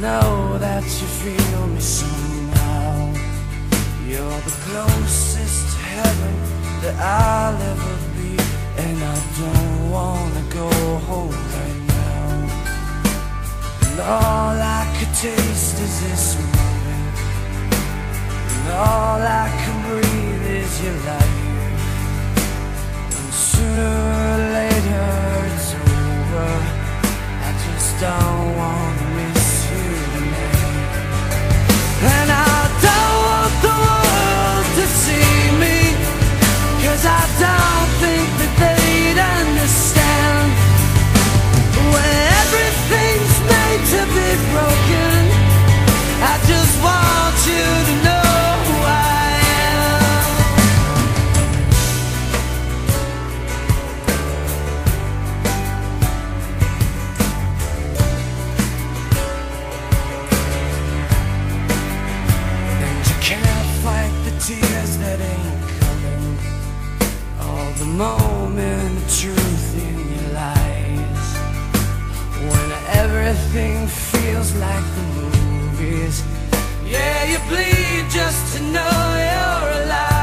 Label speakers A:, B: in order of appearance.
A: know that you feel me somehow. You're the closest to heaven that I'll ever be, and I don't wanna go home right now. And all I could taste is this moment, and all I can breathe is your light. And sooner or later it's over, I just don't wanna miss you tonight. And I don't want the world to see me, 'cause I don't think that they'd understand. When everything's made to be broken, I just want you to know who I am. And you can't fight the tears that ain't coming, all the moment of truth in your lies. When everything feels like the movies, yeah, you bleed just to know you're alive.